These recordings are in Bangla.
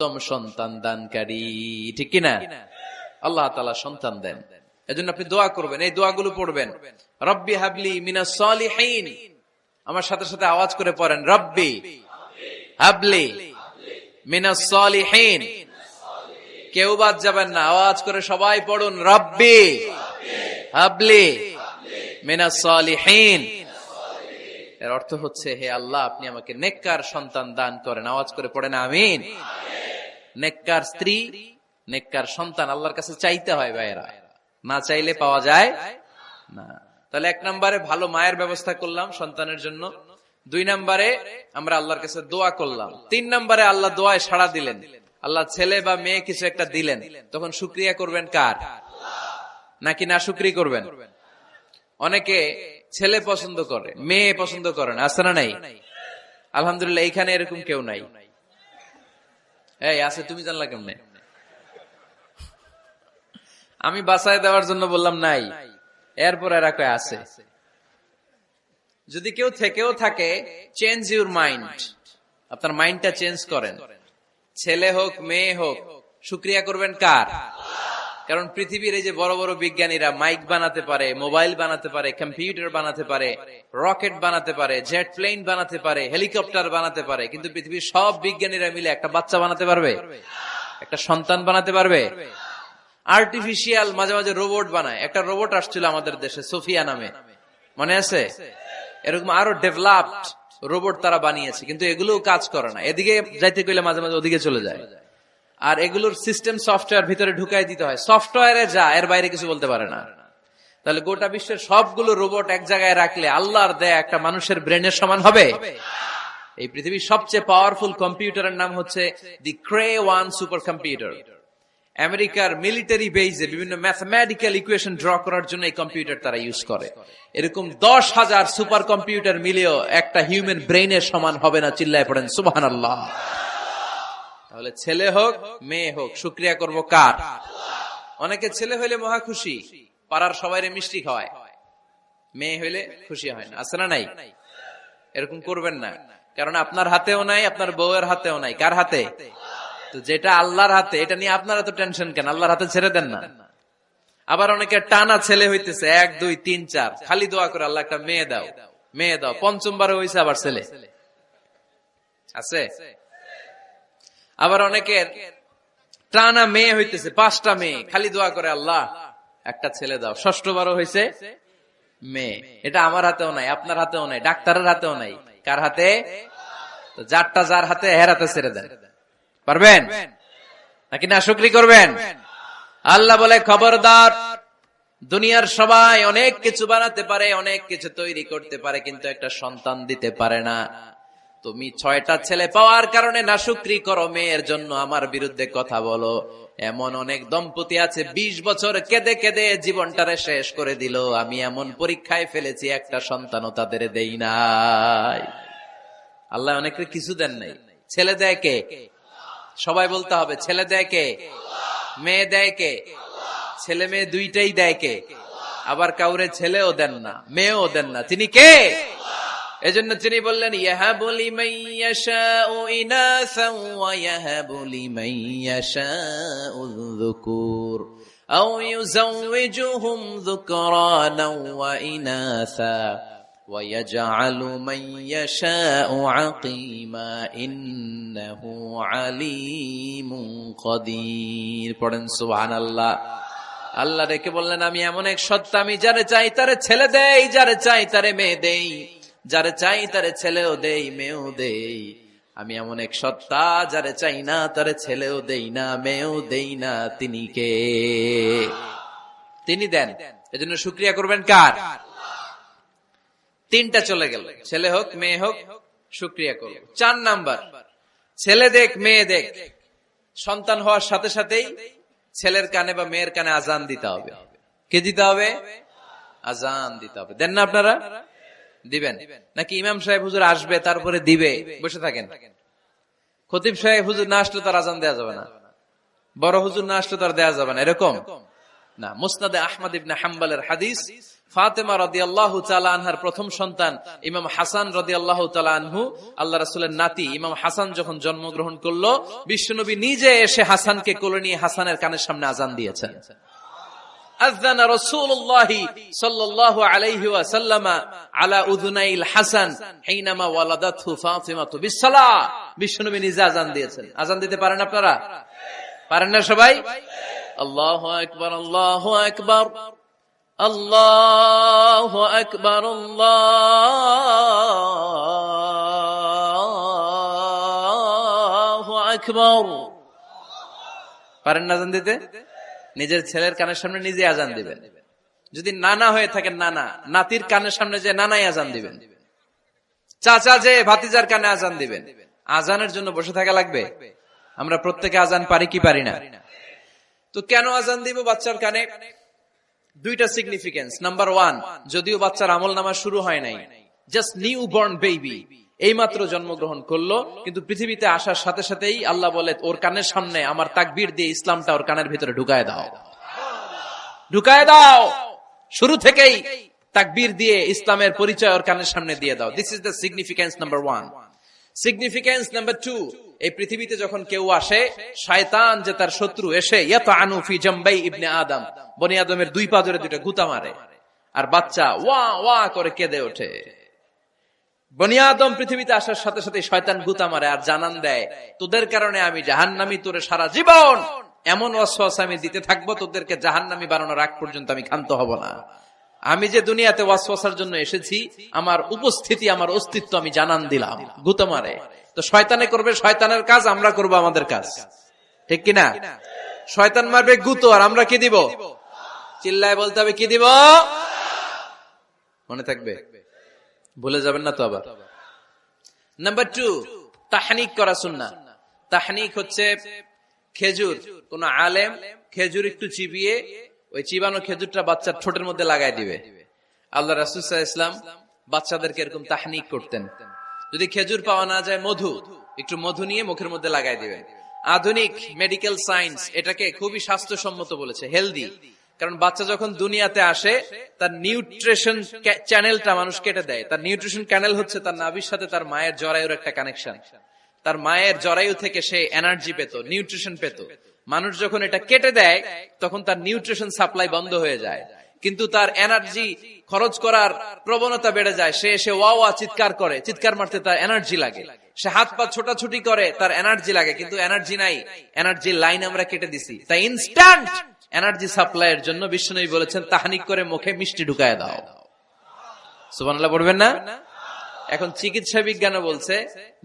উত্তম সন্তান দানকারী, ঠিক কিনা? আল্লাহ তাআলা সন্তান দেন, এজন্য আপনি দোয়া করবেন, এই দোয়াগুলো পড়বেন। রব্বি হাবলি মিনাস সালিহিন, আমার সাথে সাথে আওয়াজ করে পড়েন, রব্বি হাবলি মিনাস সালিহিন। কেউ বাদ যাবেন না, আওয়াজ করে সবাই পড়ুন, রব্বি হাবলি মিনাস সালিহিন। এর অর্থ হচ্ছে, হে আল্লাহ, আপনি আমাকে নেককার সন্তান দান করেন। আওয়াজ করে পড়েন আমিন। নেককার স্ত্রী, নেককার সন্তান আল্লাহর কাছে চাইতে হয় ভাইয়েরা, না চাইলে পাওয়া যায় না। তাহলে 1 নম্বরে ভালো মায়ের ব্যবস্থা করলাম সন্তানের জন্য, 2 নম্বরে আমরা আল্লাহর কাছে দোয়া করলাম, 3 নম্বরে আল্লাহ দোয়ায় সাড়া দিলেন, আল্লাহ ছেলে বা মেয়ে কিছু একটা দিলেন, তখন শুকরিয়া করবেন কার? নাকি না শুকরি করবেন? অনেকে ছেলে পছন্দ করে, মেয়ে পছন্দ করে না, আছে না নাই? আলহামদুলিল্লাহ এইখানে এরকম কেউ নাই। এই আছে, তুমি জানলা কেমনে? আমি বাঁচায় দেওয়ার জন্য বললাম নাই, এরপর এরা কয় আছে। যদি কেউ থেকেও থাকে, চেঞ্জ ইউর মাইন্ড, আপনার মাইন্ডটা চেঞ্জ করেন। ছেলে হোক মেয়ে হোক, শুকরিয়া করবেন কার? কারণ পৃথিবীর এই যে বড় বড় বিজ্ঞানীরা মাইক বানাতে পারে, মোবাইল বানাতে পারে, কম্পিউটার বানাতে পারে, রকেট বানাতে পারে, জেট প্লেন বানাতে পারে, হেলিকপ্টার বানাতে পারে, কিন্তু পৃথিবীর সব বিজ্ঞানীরা মিলে একটা বাচ্চা বানাতে পারবে? একটা সন্তান বানাতে পারবে? আর্টিফিশিয়াল মাঝে মাঝে রোবট বানায়। একটা রোবট আসছিল আমাদের দেশে, সোফিয়া নামে, মনে আছে? এরকম আরো ডেভেলপড রোবট তারা বানিয়েছে, কিন্তু এগুলোও কাজ করে না। এদিকে যাইতে কইলে মাঝে মাঝে ওদিকে চলে যায়। আর এগুলোর সিস্টেম সফটওয়্যার ভিতরে ঢুকাই দিতে হয়, সফটওয়্যারে যা, এর বাইরে কিছু বলতে পারে না। তাহলে গোটা বিশ্বের সবগুলো রোবট এক জায়গায় রাখলে আল্লাহর দেয়া একটা মানুষের ব্রেনের সমান হবে? এই পৃথিবীর সবচেয়ে পাওয়ারফুল কম্পিউটারের নাম হচ্ছে দি ক্রে 1 সুপার কম্পিউটার। আমেরিকার মিলিটারি বেজে বিভিন্ন ম্যাথমেটিক্যাল ইকুয়েশন ড্র করার জন্য এই কম্পিউটার তারা ইউজ করে। এরকম 10,000 সুপার কম্পিউটার মিলেও একটা হিউম্যান ব্রেইনের সমান হবে না। চিল্লায় পড়েন সুবহানাল্লাহ। তাহলে ছেলে হোক মেয়ে হোক, শুকরিয়া করব কার? অনেকে ছেলে হইলে মহা খুশি, পাড়ার সবাইরে মিষ্টি খাওয়ায়, মেয়ে হইলে খুশি হয় না, আছে না নাই? এরকম করবেন না, কারণ আপনার হাতেও নাই, আপনার বউয়ের হাতেও নাই। কার হাতে? তো যেটা আল্লাহর হাতে, এটা নিয়ে আপনারা তো টেনশন কেন? আল্লাহর হাতে ছেড়ে দেন না। আবার অনেকে টানা ছেলে হইতেছে, 1 2 3 4, খালি দোয়া করে আল্লাহ একটা মেয়ে দাও, মেয়ে দাও। 5ম হইছে আবার ছেলে আছে। আবার অনেকের টানা মেয়ে হইতেছে, 5টা মেয়ে, খালি দোয়া করে আল্লাহ একটা ছেলে দাও। 6বার হইছে মেয়ে। এটা আমার হাতেও নাই, আপনার হাতেও নাই, ডাক্তারের হাতেও নাই। কার হাতে? তো যারটা যার হাতে, এর হাতে ছেড়ে দেন। পারবেন নাকি না শুকরি করবেন? আল্লাহ বলে, খবরদার, দুনিয়ার সবাই অনেক কিছু বানাতে পারে, অনেক কিছু তৈরি করতে পারে, কিন্তু একটা সন্তান দিতে পারে না। তুমি 6টা ছেলে পাওয়ার কারণে না শুকরি করো, মেয়ের জন্য আমার বিরুদ্ধে কথা বলো। এমন অনেক দম্পতি আছে 20 বছর কেঁদে কেঁদে জীবনটারে শেষ করে দিল। আমি এমন পরীক্ষায় ফেলেছি, একটা সন্তানও তাদের দেই নাই। আল্লাহ অনেকের কিছু দেন নাই। ছেলে দেয় কে? সবাই বলতে হবে, ছেলে দেয় কে? মেয়ে দেয় কে? ছেলে মেয়ে দুইটাই দেয় কে? আবার কাউরে ছেলেও দেন না, মেয়েও দেন না, তিনি কে? এজন্য তিনি বললেন, ইয়াহাবু লিমান ইয়াশাউ ইনাসান ওয়া ইয়াহাবু লিমান ইয়াশাউ যুকুর আও ইউযাওয়িজুহুম যুকরানান ওয়া ইনাসা ওয়া ইয়াজআলু মান ইয়াশাউ আকীমা ইন্নাহু আলীমুন কাদির। পড়েন সুবহানাল্লাহ। আল্লাহ রেখে বললেন, আমি এমন এক সত্তা, আমি যারে চাই তারে ছেলে দেই, যারে চাই তারে মেয়ে দেই, যারে চাই তারে ছেলেও দেই, মেয়েও দেই। আমি এমন এক সত্তা, যারে চাই না তারে ছেলেও দেই না, মেয়েও দেই না। তিনি কে? তিনি দেন। এজন্য শুকরিয়া করবেন কার? 3টা চলে গেল, ছেলে হোক মেয়ে হোক, শুকরিয়া করব। 4 নাম্বার, ছেলে দেখ মেয়ে দেখ, সন্তান হওয়ার সাথে সাথেই ছেলের কানে বা মেয়ের কানে আজান দিতে হবে। কে দিতে হবে? আজান দিতে হবে। দেন না আপনারা? দিবেন নাকি? ইমাম সাহেব হুজুর আসবে, তারপরে দিবে, বসে থাকেন? খতিব সাহেব হুজুর না আসলে তার আজান দেওয়া যাবে না, বড় হুজুর না আসলে তার দেওয়া যাবে না, এরকম না। মুসনাদে আহমদ ইবনে হাম্বলের হাদিস, ফাতেমা রাদিয়াল্লাহু তাআলা আনহার প্রথম সন্তান ইমাম হাসান রাদিয়াল্লাহু তাআলা আনহু, আল্লাহ রাসূলের নাতি ইমাম হাসান যখন জন্মগ্রহণ করলো, বিশ্বনবী নিজে এসে হাসানকে কোলে নিয়ে হাসানের কানের সামনে আযান দিয়েছেন। আযানা রাসূলুল্লাহি সাল্লাল্লাহু আলাইহি ওয়াসাল্লাম আলা উযুনাইল হাসান হিনামা ওয়ালাদাতহু ফাতিমাতু বিসসালাহ। বিশ্বনবী নিজে আযান দিয়েছেন। আযান দিতে পারেন আপনারা? পারেন না সবাই? আল্লাহু আকবার, আল্লাহু আকবার, আল্লাহু আকবার, আল্লাহু আকবার। পারেন না আযান দিতে? নিজের ছেলের কানের সামনে নিজে আযান দিবেন। যদি নানা হয়ে থাকেন, নানা নাতির কানের সামনে যে নানাই আযান দিবেন, চাচা যে ভাতিজার কানে আযান দিবেন। আযানের জন্য বসে থাকা লাগবে? আমরা প্রত্যেকে আযান পারি কি পারি না? তো কেন আযান দিব বাচ্চার কানে? দুইটা সিগনিফিকেন্স। নাম্বার ওয়ান, যদিও বাচ্চার আমল নামা শুরু হয় নাই, জাস্ট নিউ বর্ন বেবি, এইমাত্র জন্মগ্রহণ করলো, কিন্তু পৃথিবীতে আসার সাথে সাথেই আল্লাহ বলে ওর কানের সামনে আমার তাকবীর দিয়ে ইসলামটা ওর কানের ভিতরে ঢুকায় দাও, ঢুকায় দাও। শুরু থেকেই তাকবীর দিয়ে ইসলামের পরিচয় ওর কানের সামনে দিয়ে দাও। This is the significance number one. Significance number two, এই পৃথিবীতে যখন কেউ আসে, শয়তান যে তার শত্রু এসে ইয়াতানু ফি জামবাই ইবনে আদম, বনি আদমের দুই পা ধরে দুইটা গুতা মারে, আর বাচ্চা ওয়া ওয়া করে কেঁদে ওঠে। বনি আদম পৃথিবীতে আসার সাথে সাথে শয়তান গুতা মারে আর জানান দেয়, তোদের কারণে আমি জাহান্নামী, তোরে সারা জীবন এমন ওয়াসওয়াসা আমি দিতে থাকবো, তোদেরকে জাহান্নামী বানানোর আগ পর্যন্ত আমি ক্ষান্ত হব না। আমি যে দুনিয়াতে ওয়াসওয়াসার জন্য এসেছি, আমার উপস্থিতি, আমার অস্তিত্ব আমি জানান দিলাম। গুতা মারে। তো শয়তানে করবে শয়তানের কাজ, আমরা করব আমাদের কাজ, ঠিক কিনা? শয়তান মারবে গুতো, আর আমরা কি দিব? চিল্লায় বলতে হবে কি দিব? মনে থাকবে, ভুলে যাবেন না তো আবার। নাম্বার টু, তাহনিক করা সুন্নাহ। তাহনিক হচ্ছে খেজুর, কোন আলেম খেজুর একটু চিবিয়ে ওই চিবানো খেজুরটা বাচ্চার ঠোঁটের মধ্যে লাগাই দিবে। আল্লাহ রাসূল সাল্লাল্লাহু আলাইহি ওয়াসাল্লাম বাচ্চাদেরকে এরকম তাহনিক করতেন। যদি খেজুর পাওয়া না যায়, মধু, একটু মধু নিয়ে মুখের মধ্যে লাগাই দিবেন। আধুনিক মেডিকেল সায়েন্স এটাকে খুবই স্বাস্থ্যসম্মত বলেছে, হেলদি। কারণ বাচ্চা যখন দুনিয়াতে আসে, তার নিউট্রিশন চ্যানেলটা মানুষ কেটে দেয়। তার নিউট্রিশন চ্যানেল হচ্ছে তার নাভির সাথে তার মায়ের জরায়ুর একটা কানেকশন। তার মায়ের জরায়ু থেকে সে এনার্জি পেত, নিউট্রিশন পেত। মানুষ যখন এটা কেটে দেয়, তখন তার নিউট্রিশন সাপ্লাই বন্ধ হয়ে যায়, কিন্তু তার এনার্জি খরচ করার প্রবণতা বেড়ে যায়। সে এসে ওয়া ওয়া চিৎকার করে, চিৎকার মারতে তার এনার্জি লাগে। সে হাত পা ছোটাছুটি করে, তার এনার্জি লাগে, কিন্তু এনার্জি নাই, এনার্জি লাইন আমরা কেটে দিছি। তাই ইনস্ট্যান্ট এনার্জি সাপ্লাইয়ের জন্য বিশ্বনবী বলেছেন, তাহনিক করে মুখে মিষ্টি ঢুকায় দাও। সুবহানাল্লাহ পড়বেন না? এখন চিকিৎসা বিজ্ঞানও বলছে,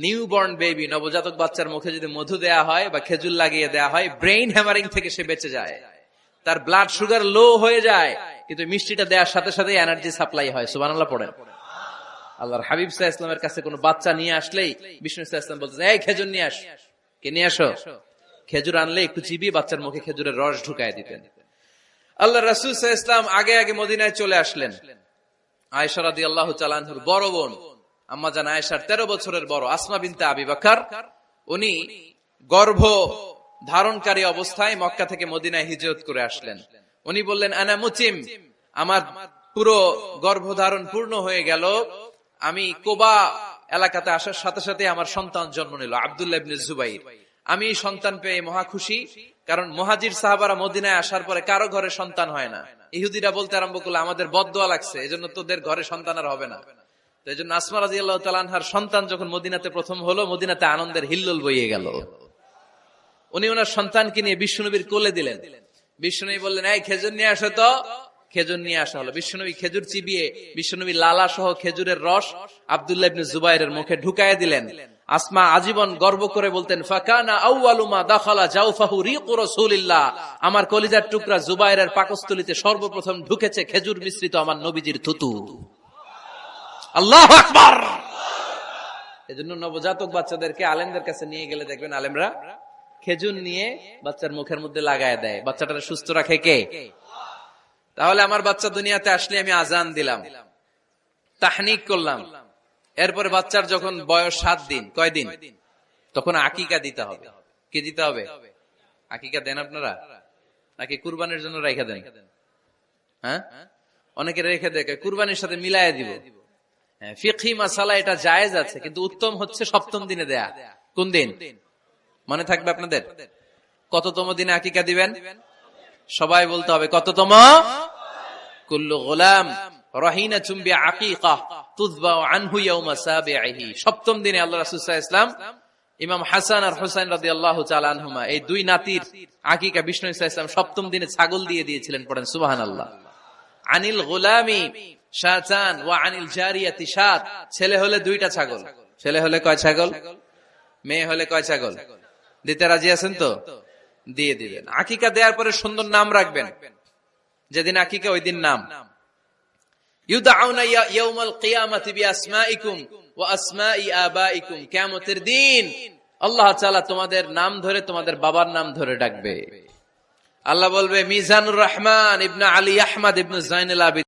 নিউ বর্ন বেবি, নবজাতক বাচ্চার মুখে যদি মধু দেয়া হয় বা খেজুর লাগিয়ে দেয়া হয়, ব্রেইন হ্যামারিং থেকে সে বেঁচে যায়। তার ব্লাড সুগার লো হয়ে যায়, কিন্তু মিষ্টিটা দেওয়ার সাথে সাথে এনার্জি সাপ্লাই হয়। সুবহানাল্লাহ পড়েন। আল্লাহর হাবিব সাল্লাল্লাহু আলাইহি ওয়াসাল্লামের কাছে কোনো বাচ্চা নিয়ে আসলেই বিষ্ণু সাল্লাল্লাহু আলাইহি ওয়াসাল্লাম বলতেন, এই খেজুর নিয়ে আস। কে নিয়ে আসো? খেজুর আনলে একটু চিবিয়ে বাচ্চার মুখে খেজুরের রস ঢুকায় দিতেন। আল্লাহ রাসূল সাল্লাল্লাহু আলাইহি ওয়াসাল্লাম আগে আগে মদিনায় চলে আসলেন। আয়েশা রাদিয়াল্লাহু তাআলা আনহার বড় বোন, আম্মা জান আয়েশার 13 বছরের বড়, আসমা বিনতে আবি বকর, উনি গর্ভ ধারণকারী অবস্থায় মক্কা থেকে মদিনায় হিজরত করে আসলেন। উনি বললেন, আনা মুতিম, আমার পুরো গর্ভধারণ পূর্ণ হয়ে গেল, আমি কোবা এলাকাতে আসার সাথে সাথে আমার সন্তান জন্ম নিল, আব্দুল্লাহ ইবনে জুবাইর। আমি সন্তান পেয়ে মহা খুশি, কারণ মুহাজির সাহাবারা মদিনায় আসার পরে কারো ঘরে সন্তান হয় না। ইহুদিরা বলতে আরম্ভ করলো, আমাদের বদদোয়া লাগছে, এজন্য তোদের ঘরে সন্তান আর হবে না। তো এই জন্য আসমা রাদিয়াল্লাহু তাআলা আনহার সন্তান যখন মদিনাতে প্রথম হলো, মদিনাতে আনন্দের হিল্লোল বইয়ে গেল। উনি ওনার সন্তানকে নিয়ে বিশ্বনবীর কোলে দিলেন। বিশ্বনবী বললেন, এই খেজুর নিয়ে আসো তো। খেজুর নিয়ে আসা হলো। বিশ্বনবী খেজুর চিবিয়ে বিশ্বনবী লালা সহ খেজুরের রস আব্দুল্লাহ ইবনে জুবাইরের মুখে ঢুকায় দিলেন। আসমা আজীবন গর্ব করে বলতেন, ফাকানা আউয়ালু মা দাখালা জাওফাহু রিকু রাসূলিল্লাহ, আমার কলিজার টুকরা জুবাইরের পাকস্থলীতে সর্বপ্রথম ঢুকেছে খেজুর মিশ্রিত আমার নবীজির থুতু। আল্লাহু আকবার। এজন্য নবজাতক বাচ্চাদেরকে আলেমদের কাছে নিয়ে গেলে দেখবেন আলেমরা খেজুর নিয়ে বাচ্চার মুখের মধ্যে লাগায় দেয়। বাচ্চাটা সুস্থ রাখে কে? তাহলে আমার বাচ্চা দুনিয়াতে আসলে আমি আজান দিলাম, তাহনিক করলাম, এরপরে বাচ্চার যখন বয়স 7 দিন, কয় দিন, তখন আকিকা দিতে হবে। কি দিতে হবে? আকিকা দেন আপনারা নাকি কুরবানির জন্য রাইখা দেন? হ্যাঁ, অনেকে রেখে দেখে কুরবানির সাথে মিলাইয়া দিব। ফিকহি মাসালা এটা জায়েজ আছে, কিন্তু উত্তম হচ্ছে সপ্তম দিনে দেয়া। কোন দিন মনে থাকবে আপনাদের? কততম দিনে আকিকা দিবেন? সবাই বলতে হবে কততম? কুল্লু গোলাম রহিনা চুম্বি আকিকা তুযবাউ আনহু ইয়াউমা সাবিহি। সপ্তম দিনে আল্লাহ রাসূল সাল্লাল্লাহু আলাইহি ওয়াসাল্লাম ইমাম হাসান আর হুসাইন রাদিয়াল্লাহু তাআলা আনহুমা এই দুই নাতির আকিকা বিষ্ণু সাল্লাল্লাহু আলাইহি ওয়াসাল্লাম সপ্তম দিনে ছাগল দিয়ে দিয়েছিলেন। পড়েন সুবহানাল্লাহ। আনিল গোলামি শাতান ওয়া আনিল জারিয়াতি শাত। ছেলে হলে দুইটা ছাগল। ছেলে হলে কয় ছাগল? মেয়ে হলে কয় ছাগল? দিতে রাজি আছেন তো? দিয়ে দিবেন। আকিকা দেওয়ার পরে সুন্দর নাম রাখবেন। যেদিন আকিকা ওই দিন নাম। ইউদআউনা ইয়াউমাল কিয়ামাতি বিআসমাইকুম ওয়া আসমাই আবাইকুম। কিয়ামতের দিন আল্লাহ তাআলা তোমাদের নাম ধরে তোমাদের বাবার নাম ধরে ডাকবে। আল্লাহ বলবে মিজানুর রহমান ইবনে আলী আহমদ ইবনে জাইনুল আবিদিন